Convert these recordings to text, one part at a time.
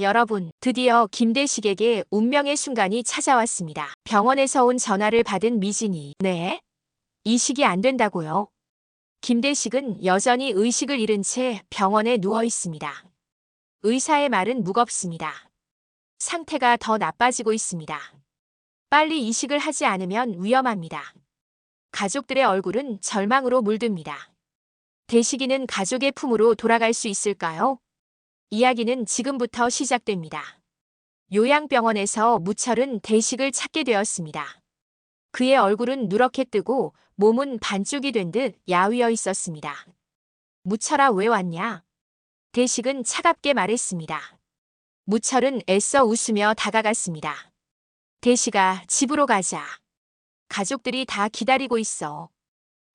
여러분, 드디어 김대식에게 운명의 순간이 찾아왔습니다. 병원에서 온 전화를 받은 미진이, 네? 이식이 안 된다고요? 김대식은 여전히 의식을 잃은 채 병원에 누워 있습니다. 의사의 말은 무겁습니다. 상태가 더 나빠지고 있습니다. 빨리 이식을 하지 않으면 위험합니다. 가족들의 얼굴은 절망으로 물듭니다. 대식이는 가족의 품으로 돌아갈 수 있을까요? 이야기는 지금부터 시작됩니다. 요양병원에서 무철은 대식을 찾게 되었습니다. 그의 얼굴은 누렇게 뜨고 몸은 반쪽이 된 듯 야위어 있었습니다. 무철아, 왜 왔냐? 대식은 차갑게 말했습니다. 무철은 애써 웃으며 다가갔습니다. 대식아, 집으로 가자. 가족들이 다 기다리고 있어.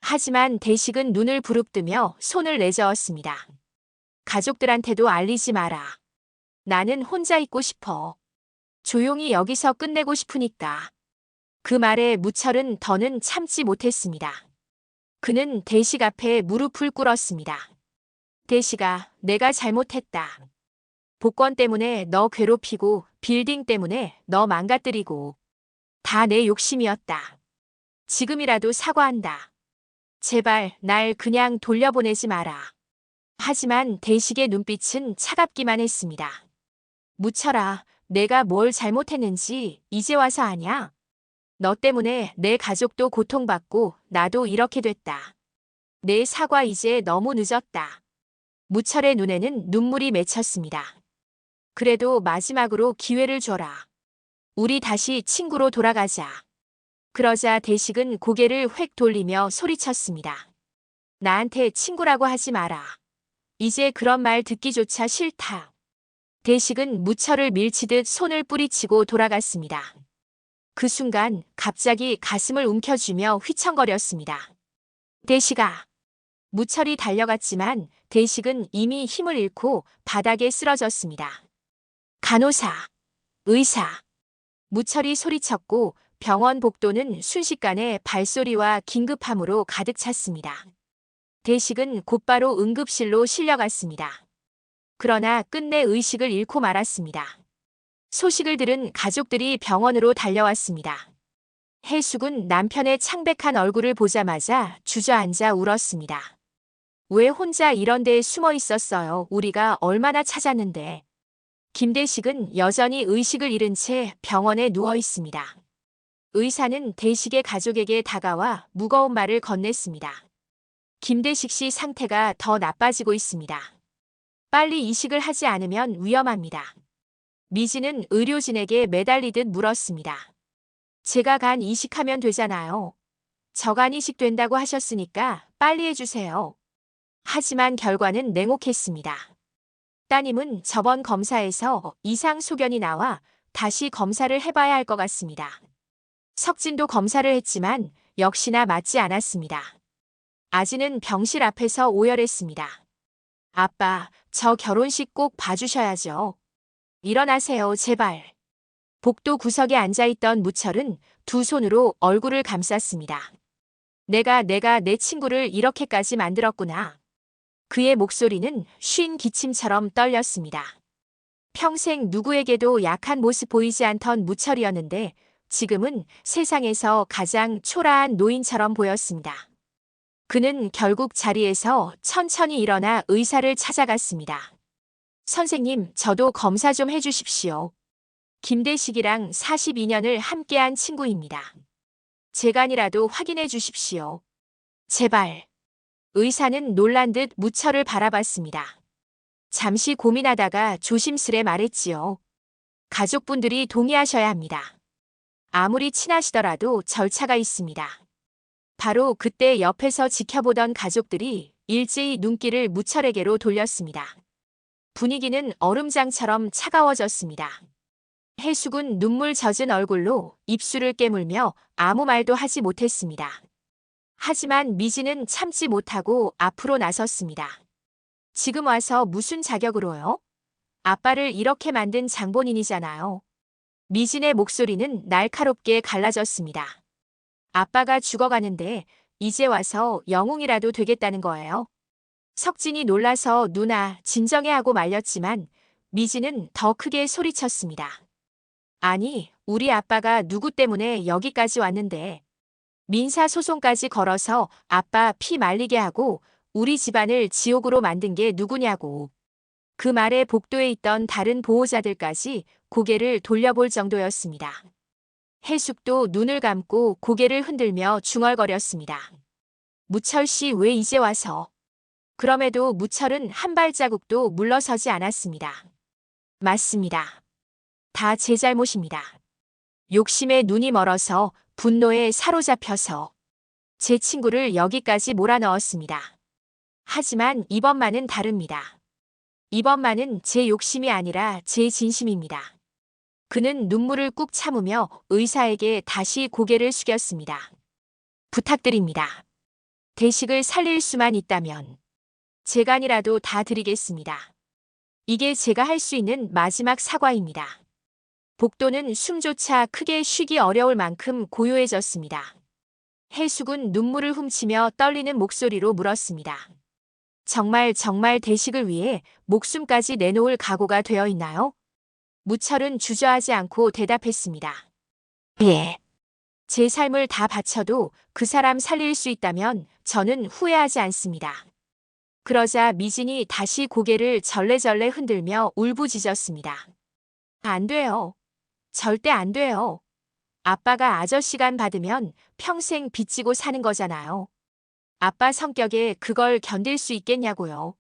하지만 대식은 눈을 부릅뜨며 손을 내저었습니다. 가족들한테도 알리지 마라. 나는 혼자 있고 싶어. 조용히 여기서 끝내고 싶으니까. 그 말에 무철은 더는 참지 못했습니다. 그는 대식 앞에 무릎을 꿇었습니다. 대식아, 내가 잘못했다. 복권 때문에 너 괴롭히고 빌딩 때문에 너 망가뜨리고 다 내 욕심이었다. 지금이라도 사과한다. 제발 날 그냥 돌려보내지 마라. 하지만 대식의 눈빛은 차갑기만 했습니다. 무철아, 내가 뭘 잘못했는지 이제 와서 아냐? 너 때문에 내 가족도 고통받고 나도 이렇게 됐다. 내 사과 이제 너무 늦었다. 무철의 눈에는 눈물이 맺혔습니다. 그래도 마지막으로 기회를 줘라. 우리 다시 친구로 돌아가자. 그러자 대식은 고개를 획 돌리며 소리쳤습니다. 나한테 친구라고 하지 마라. 이제 그런 말 듣기조차 싫다. 대식은 무철을 밀치듯 손을 뿌리치고 돌아갔습니다. 그 순간 갑자기 가슴을 움켜쥐며 휘청거렸습니다. 대식아. 무철이 달려갔지만 대식은 이미 힘을 잃고 바닥에 쓰러졌습니다. 간호사, 의사. 무철이 소리쳤고 병원 복도는 순식간에 발소리와 긴급함으로 가득 찼습니다. 대식은 곧바로 응급실로 실려갔습니다. 그러나 끝내 의식을 잃고 말았습니다. 소식을 들은 가족들이 병원으로 달려왔습니다. 해숙은 남편의 창백한 얼굴을 보자마자 주저앉아 울었습니다. 왜 혼자 이런 데에 숨어 있었어요? 우리가 얼마나 찾았는데. 김대식은 여전히 의식을 잃은 채 병원에 누워 있습니다. 의사는 대식의 가족에게 다가와 무거운 말을 건넸습니다. 김대식 씨 상태가 더 나빠지고 있습니다. 빨리 이식을 하지 않으면 위험합니다. 미진은 의료진에게 매달리듯 물었습니다. 제가 간 이식하면 되잖아요. 저간 이식된다고 하셨으니까 빨리 해주세요. 하지만 결과는 냉혹했습니다. 따님은 저번 검사에서 이상 소견이 나와 다시 검사를 해봐야 할 것 같습니다. 석진도 검사를 했지만 역시나 맞지 않았습니다. 아지는 병실 앞에서 오열했습니다. 아빠, 저 결혼식 꼭 봐주셔야죠. 일어나세요, 제발. 복도 구석에 앉아있던 무철은 두 손으로 얼굴을 감쌌습니다. 내가 내 친구를 이렇게까지 만들었구나. 그의 목소리는 쉰 기침처럼 떨렸습니다. 평생 누구에게도 약한 모습 보이지 않던 무철이었는데 지금은 세상에서 가장 초라한 노인처럼 보였습니다. 그는 결국 자리에서 천천히 일어나 의사를 찾아갔습니다. 선생님, 저도 검사 좀 해주십시오. 김대식이랑 42년을 함께한 친구입니다. 재간이라도 확인해 주십시오. 제발. 의사는 놀란 듯 무철을 바라봤습니다. 잠시 고민하다가 조심스레 말했지요. 가족분들이 동의하셔야 합니다. 아무리 친하시더라도 절차가 있습니다. 바로 그때 옆에서 지켜보던 가족들이 일제히 눈길을 무철에게로 돌렸습니다. 분위기는 얼음장처럼 차가워졌습니다. 해숙은 눈물 젖은 얼굴로 입술을 깨물며 아무 말도 하지 못했습니다. 하지만 미진은 참지 못하고 앞으로 나섰습니다. 지금 와서 무슨 자격으로요? 아빠를 이렇게 만든 장본인이잖아요. 미진의 목소리는 날카롭게 갈라졌습니다. 아빠가 죽어가는데 이제 와서 영웅이라도 되겠다는 거예요. 석진이 놀라서 누나 진정해 하고 말렸지만 미진은 더 크게 소리쳤습니다. 아니, 우리 아빠가 누구 때문에 여기까지 왔는데 민사소송까지 걸어서 아빠 피 말리게 하고 우리 집안을 지옥으로 만든 게 누구냐고. 그 말에 복도에 있던 다른 보호자들까지 고개를 돌려볼 정도였습니다. 해숙도 눈을 감고 고개를 흔들며 중얼거렸습니다. 무철 씨 왜 이제 와서? 그럼에도 무철은 한 발자국도 물러서지 않았습니다. 맞습니다. 다 제 잘못입니다. 욕심에 눈이 멀어서 분노에 사로잡혀서 제 친구를 여기까지 몰아넣었습니다. 하지만 이번만은 다릅니다. 이번만은 제 욕심이 아니라 제 진심입니다. 그는 눈물을 꾹 참으며 의사에게 다시 고개를 숙였습니다. 부탁드립니다. 대식을 살릴 수만 있다면 제간이라도 다 드리겠습니다. 이게 제가 할 수 있는 마지막 사과입니다. 복도는 숨조차 크게 쉬기 어려울 만큼 고요해졌습니다. 해숙은 눈물을 훔치며 떨리는 목소리로 물었습니다. 정말 대식을 위해 목숨까지 내놓을 각오가 되어 있나요? 무철은 주저하지 않고 대답했습니다. 예. 제 삶을 다 바쳐도 그 사람 살릴 수 있다면 저는 후회하지 않습니다. 그러자 미진이 다시 고개를 절레절레 흔들며 울부짖었습니다. 안 돼요. 절대 안 돼요. 아빠가 아저씨간 받으면 평생 빚지고 사는 거잖아요. 아빠 성격에 그걸 견딜 수 있겠냐고요.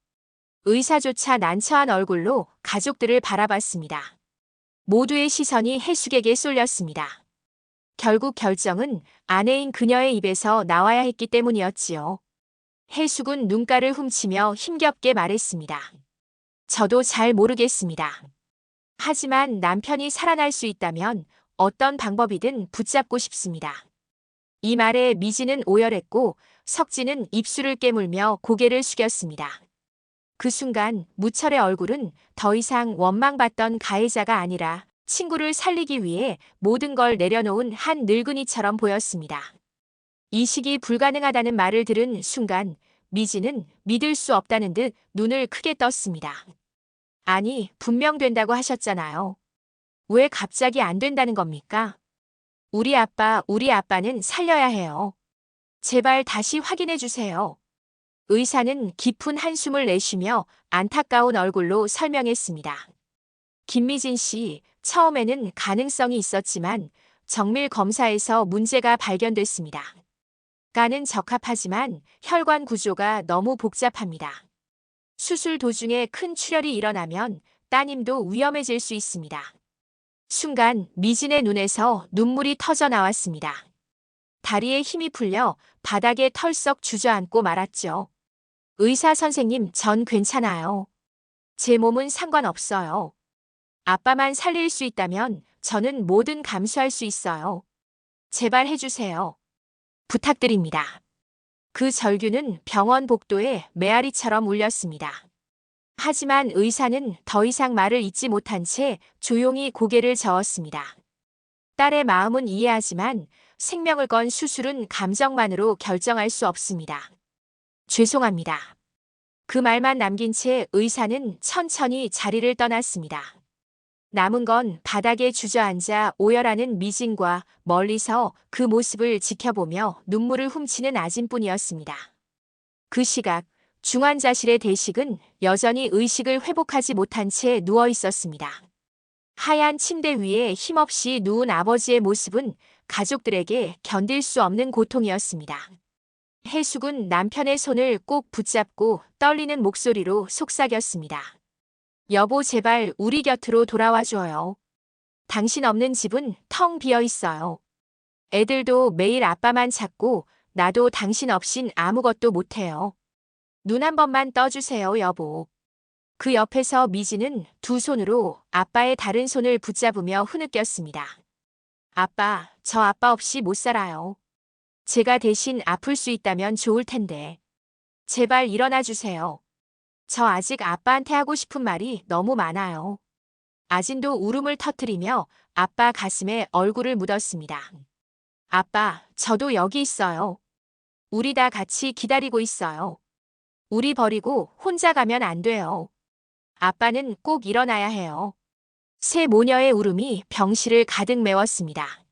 의사조차 난처한 얼굴로 가족들을 바라봤습니다. 모두의 시선이 해숙에게 쏠렸습니다. 결국 결정은 아내인 그녀의 입에서 나와야 했기 때문이었지요. 해숙은 눈가를 훔치며 힘겹게 말했습니다. 저도 잘 모르겠습니다. 하지만 남편이 살아날 수 있다면 어떤 방법이든 붙잡고 싶습니다. 이 말에 미진은 오열했고 석진은 입술을 깨물며 고개를 숙였습니다. 그 순간 무철의 얼굴은 더 이상 원망받던 가해자가 아니라 친구를 살리기 위해 모든 걸 내려놓은 한 늙은이처럼 보였습니다. 이식이 불가능하다는 말을 들은 순간 미진은 믿을 수 없다는 듯 눈을 크게 떴습니다. 아니, 분명 된다고 하셨잖아요. 왜 갑자기 안 된다는 겁니까? 우리 아빠는 살려야 해요. 제발 다시 확인해 주세요. 의사는 깊은 한숨을 내쉬며 안타까운 얼굴로 설명했습니다. 김미진 씨, 처음에는 가능성이 있었지만 정밀 검사에서 문제가 발견됐습니다. 간은 적합하지만 혈관 구조가 너무 복잡합니다. 수술 도중에 큰 출혈이 일어나면 따님도 위험해질 수 있습니다. 순간 미진의 눈에서 눈물이 터져 나왔습니다. 다리에 힘이 풀려 바닥에 털썩 주저앉고 말았죠. 의사 선생님, 전 괜찮아요. 제 몸은 상관없어요. 아빠만 살릴 수 있다면 저는 뭐든 감수할 수 있어요. 제발 해주세요. 부탁드립니다. 그 절규는 병원 복도에 메아리처럼 울렸습니다. 하지만 의사는 더 이상 말을 잇지 못한 채 조용히 고개를 저었습니다. 딸의 마음은 이해하지만 생명을 건 수술은 감정만으로 결정할 수 없습니다. 죄송합니다. 그 말만 남긴 채 의사는 천천히 자리를 떠났습니다. 남은 건 바닥에 주저앉아 오열하는 미진과 멀리서 그 모습을 지켜보며 눈물을 훔치는 아진뿐이었습니다. 그 시각 중환자실의 대식은 여전히 의식을 회복하지 못한 채 누워 있었습니다. 하얀 침대 위에 힘없이 누운 아버지의 모습은 가족들에게 견딜 수 없는 고통이었습니다. 해숙은 남편의 손을 꼭 붙잡고 떨리는 목소리로 속삭였습니다. 여보, 제발 우리 곁으로 돌아와 줘요. 당신 없는 집은 텅 비어 있어요. 애들도 매일 아빠만 찾고 나도 당신 없인 아무것도 못해요. 눈 한 번만 떠주세요, 여보. 그 옆에서 미진은 두 손으로 아빠의 다른 손을 붙잡으며 흐느꼈습니다. 아빠, 저 아빠 없이 못 살아요. 제가 대신 아플 수 있다면 좋을 텐데. 제발 일어나 주세요. 저 아직 아빠한테 하고 싶은 말이 너무 많아요. 아진도 울음을 터뜨리며 아빠 가슴에 얼굴을 묻었습니다. 아빠, 저도 여기 있어요. 우리 다 같이 기다리고 있어요. 우리 버리고 혼자 가면 안 돼요. 아빠는 꼭 일어나야 해요. 새 모녀의 울음이 병실을 가득 메웠습니다.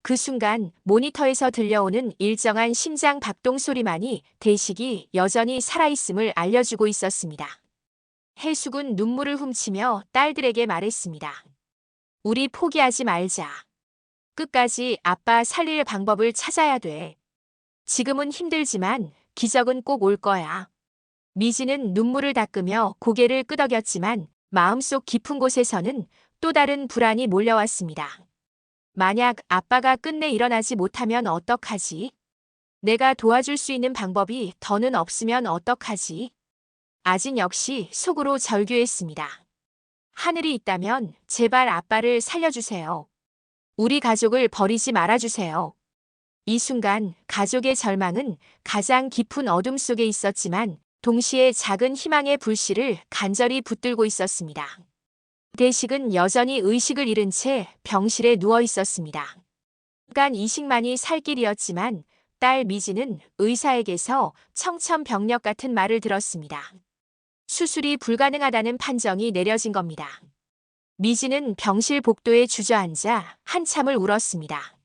그 순간 모니터에서 들려오는 일정한 심장 박동 소리만이 대식이 여전히 살아있음을 알려주고 있었습니다. 해숙은 눈물을 훔치며 딸들에게 말했습니다. 우리 포기하지 말자. 끝까지 아빠 살릴 방법을 찾아야 돼. 지금은 힘들지만 기적은 꼭 올 거야. 미지는 눈물을 닦으며 고개를 끄덕였지만 마음속 깊은 곳에서는 또 다른 불안이 몰려왔습니다. 만약 아빠가 끝내 일어나지 못하면 어떡하지? 내가 도와줄 수 있는 방법이 더는 없으면 어떡하지? 아진 역시 속으로 절규했습니다. 하늘이 있다면 제발 아빠를 살려주세요. 우리 가족을 버리지 말아주세요. 이 순간 가족의 절망은 가장 깊은 어둠 속에 있었지만 동시에 작은 희망의 불씨를 간절히 붙들고 있었습니다. 대식은 여전히 의식을 잃은 채 병실에 누워 있었습니다. 잠깐 이식만이 살 길이었지만 딸 미지는 의사에게서 청천벽력 같은 말을 들었습니다. 수술이 불가능하다는 판정이 내려진 겁니다. 미지는 병실 복도에 주저앉아 한참을 울었습니다.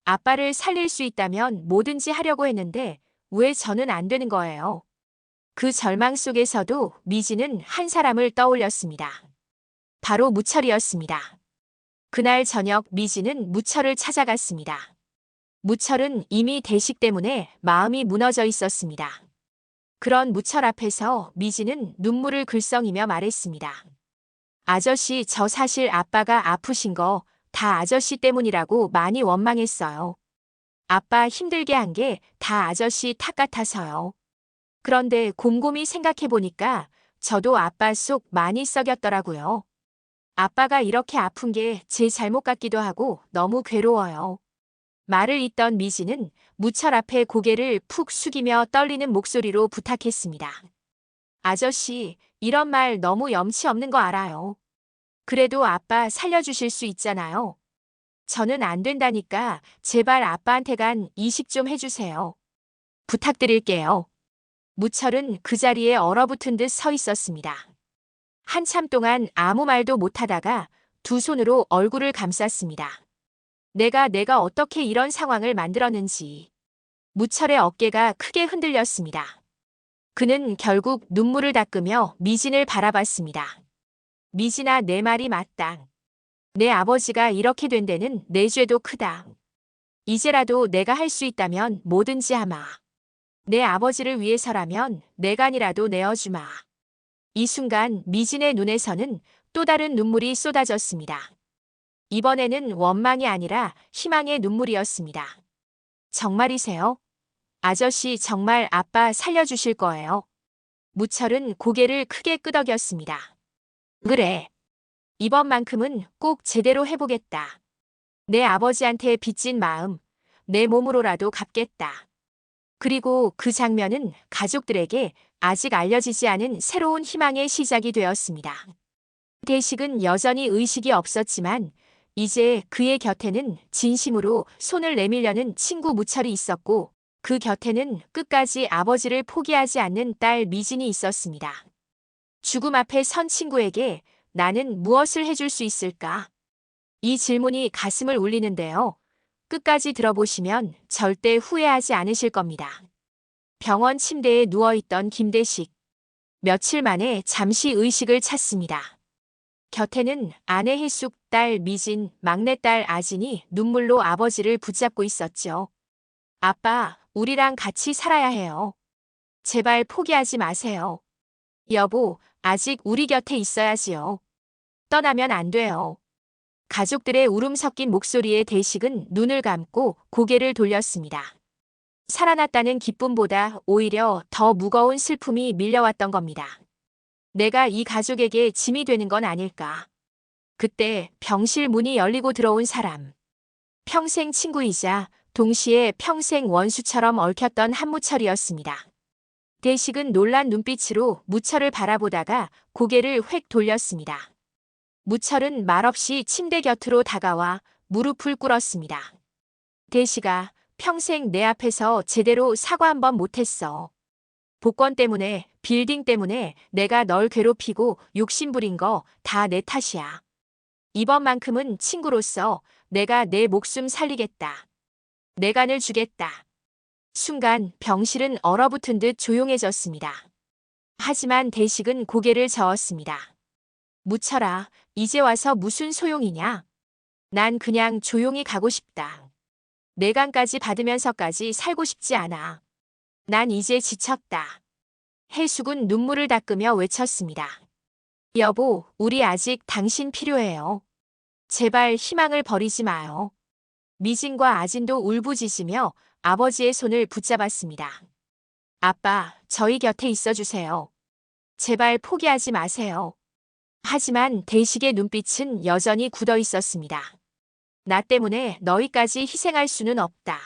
아빠를 살릴 수 있다면 뭐든지 하려고 했는데 왜 저는 안 되는 거예요? 그 절망 속에서도 미지는 한 사람을 떠올렸습니다. 바로 무철이었습니다. 그날 저녁 미지는 무철을 찾아갔습니다. 무철은 이미 대식 때문에 마음이 무너져 있었습니다. 그런 무철 앞에서 미지는 눈물을 글썽이며 말했습니다. 아저씨, 저 사실 아빠가 아프신 거 다 아저씨 때문이라고 많이 원망했어요. 아빠 힘들게 한 게 다 아저씨 탓 같아서요. 그런데 곰곰이 생각해보니까 저도 아빠 속 많이 썩였더라고요. 아빠가 이렇게 아픈 게 제 잘못 같기도 하고 너무 괴로워요. 말을 잇던 미지는 무철 앞에 고개를 푹 숙이며 떨리는 목소리로 부탁했습니다. 아저씨, 이런 말 너무 염치 없는 거 알아요. 그래도 아빠 살려주실 수 있잖아요. 저는 안 된다니까 제발 아빠한테 간 이식 좀 해주세요. 부탁드릴게요. 무철은 그 자리에 얼어붙은 듯 서 있었습니다. 한참 동안 아무 말도 못하다가 두 손으로 얼굴을 감쌌습니다. 내가 어떻게 이런 상황을 만들었는지. 무철의 어깨가 크게 흔들렸습니다. 그는 결국 눈물을 닦으며 미진을 바라봤습니다. 미진아, 내 말이 맞다. 내 아버지가 이렇게 된 데는 내 죄도 크다. 이제라도 내가 할 수 있다면 뭐든지 하마. 내 아버지를 위해서라면 내 간이라도 내어주마. 이 순간 미진의 눈에서는 또 다른 눈물이 쏟아졌습니다. 이번에는 원망이 아니라 희망의 눈물이었습니다. 정말이세요? 아저씨 정말 아빠 살려주실 거예요? 무철은 고개를 크게 끄덕였습니다. 그래. 이번만큼은 꼭 제대로 해보겠다. 내 아버지한테 빚진 마음, 내 몸으로라도 갚겠다. 그리고 그 장면은 가족들에게 아직 알려지지 않은 새로운 희망의 시작이 되었습니다. 대식은 여전히 의식이 없었지만 이제 그의 곁에는 진심으로 손을 내밀려는 친구 무철이 있었고 그 곁에는 끝까지 아버지를 포기하지 않는 딸 미진이 있었습니다. 죽음 앞에 선 친구에게 나는 무엇을 해줄 수 있을까? 이 질문이 가슴을 울리는데요. 끝까지 들어보시면 절대 후회하지 않으실 겁니다. 병원 침대에 누워있던 김대식. 며칠 만에 잠시 의식을 찾습니다. 곁에는 아내 혜숙, 딸 미진, 막내딸 아진이 눈물로 아버지를 붙잡고 있었죠. 아빠, 우리랑 같이 살아야 해요. 제발 포기하지 마세요. 여보, 아직 우리 곁에 있어야지요. 떠나면 안 돼요. 가족들의 울음 섞인 목소리에 대식은 눈을 감고 고개를 돌렸습니다. 살아났다는 기쁨보다 오히려 더 무거운 슬픔이 밀려왔던 겁니다. 내가 이 가족에게 짐이 되는 건 아닐까. 그때 병실 문이 열리고 들어온 사람. 평생 친구이자 동시에 평생 원수처럼 얽혔던 한무철이었습니다. 대식은 놀란 눈빛으로 무철을 바라보다가 고개를 획 돌렸습니다. 무철은 말없이 침대 곁으로 다가와 무릎을 꿇었습니다. 대식아, 평생 내 앞에서 제대로 사과 한 번 못했어. 복권 때문에 빌딩 때문에 내가 널 괴롭히고 욕심부린 거 다 내 탓이야. 이번만큼은 친구로서 내가 내 목숨 살리겠다. 내 간을 주겠다. 순간 병실은 얼어붙은 듯 조용해졌습니다. 하지만 대식은 고개를 저었습니다. 묻혀라. 이제 와서 무슨 소용이냐? 난 그냥 조용히 가고 싶다. 내간까지 받으면서까지 살고 싶지 않아. 난 이제 지쳤다. 해숙은 눈물을 닦으며 외쳤습니다. 여보, 우리 아직 당신 필요해요. 제발 희망을 버리지 마요. 미진과 아진도 울부짖으며 아버지의 손을 붙잡았습니다. 아빠, 저희 곁에 있어주세요. 제발 포기하지 마세요. 하지만 대식의 눈빛은 여전히 굳어 있었습니다. 나 때문에 너희까지 희생할 수는 없다.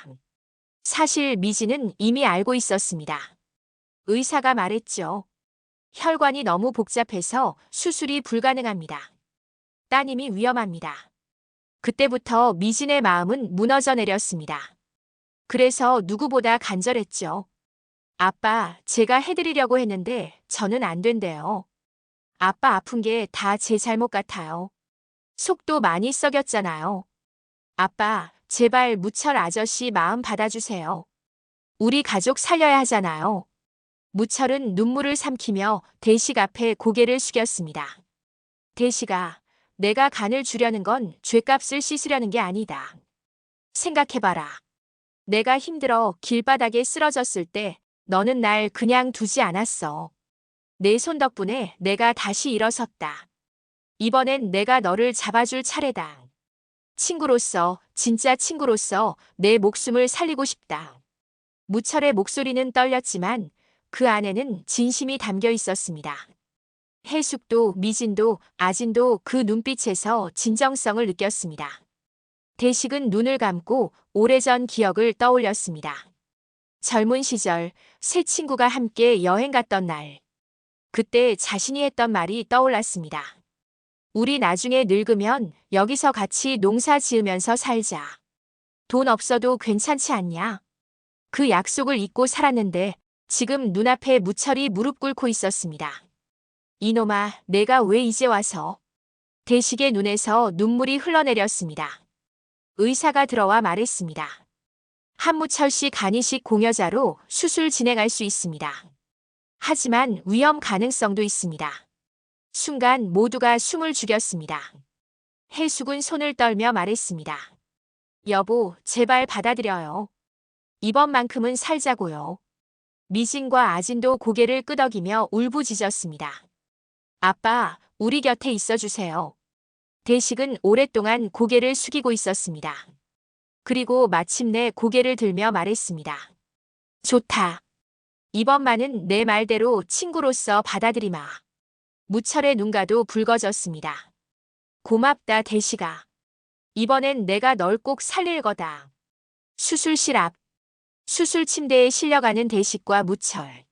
사실 미진은 이미 알고 있었습니다. 의사가 말했죠. 혈관이 너무 복잡해서 수술이 불가능합니다. 따님이 위험합니다. 그때부터 미진의 마음은 무너져 내렸습니다. 그래서 누구보다 간절했죠. 아빠, 제가 해드리려고 했는데 저는 안 된대요. 아빠 아픈 게 다 제 잘못 같아요. 속도 많이 썩였잖아요. 아빠, 제발 무철 아저씨 마음 받아주세요. 우리 가족 살려야 하잖아요. 무철은 눈물을 삼키며 대식 앞에 고개를 숙였습니다. 대식아, 내가 간을 주려는 건 죗값을 씻으려는 게 아니다. 생각해봐라. 내가 힘들어 길바닥에 쓰러졌을 때 너는 날 그냥 두지 않았어. 내 손 덕분에 내가 다시 일어섰다. 이번엔 내가 너를 잡아줄 차례다. 친구로서, 진짜 친구로서 내 목숨을 살리고 싶다. 무철의 목소리는 떨렸지만 그 안에는 진심이 담겨 있었습니다. 해숙도 미진도 아진도 그 눈빛에서 진정성을 느꼈습니다. 대식은 눈을 감고 오래전 기억을 떠올렸습니다. 젊은 시절 세 친구가 함께 여행 갔던 날. 그때 자신이 했던 말이 떠올랐습니다. 우리 나중에 늙으면 여기서 같이 농사 지으면서 살자. 돈 없어도 괜찮지 않냐? 그 약속을 잊고 살았는데 지금 눈앞에 무철이 무릎 꿇고 있었습니다. 이놈아, 내가 왜 이제 와서? 대식의 눈에서 눈물이 흘러내렸습니다. 의사가 들어와 말했습니다. 한무철 씨 간이식 공여자로 수술 진행할 수 있습니다. 하지만 위험 가능성도 있습니다. 순간 모두가 숨을 죽였습니다. 해숙은 손을 떨며 말했습니다. 여보, 제발 받아들여요. 이번만큼은 살자고요. 미진과 아진도 고개를 끄덕이며 울부짖었습니다. 아빠, 우리 곁에 있어주세요. 대식은 오랫동안 고개를 숙이고 있었습니다. 그리고 마침내 고개를 들며 말했습니다. 좋다. 이번만은 내 말대로 친구로서 받아들이마. 무철의 눈가도 붉어졌습니다. 고맙다, 대식아. 이번엔 내가 널 꼭 살릴 거다. 수술실 앞. 수술 침대에 실려가는 대식과 무철.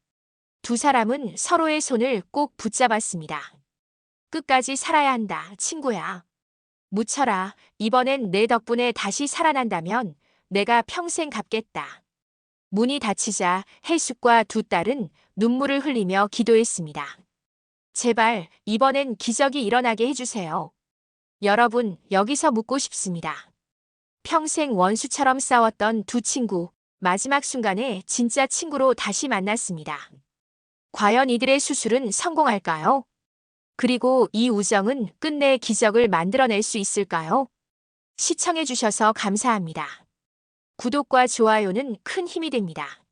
두 사람은 서로의 손을 꼭 붙잡았습니다. 끝까지 살아야 한다, 친구야. 무철아, 이번엔 내 덕분에 다시 살아난다면 내가 평생 갚겠다. 문이 닫히자 해숙과 두 딸은 눈물을 흘리며 기도했습니다. 제발 이번엔 기적이 일어나게 해주세요. 여러분, 여기서 묻고 싶습니다. 평생 원수처럼 싸웠던 두 친구, 마지막 순간에 진짜 친구로 다시 만났습니다. 과연 이들의 수술은 성공할까요? 그리고 이 우정은 끝내 기적을 만들어낼 수 있을까요? 시청해주셔서 감사합니다. 구독과 좋아요는 큰 힘이 됩니다.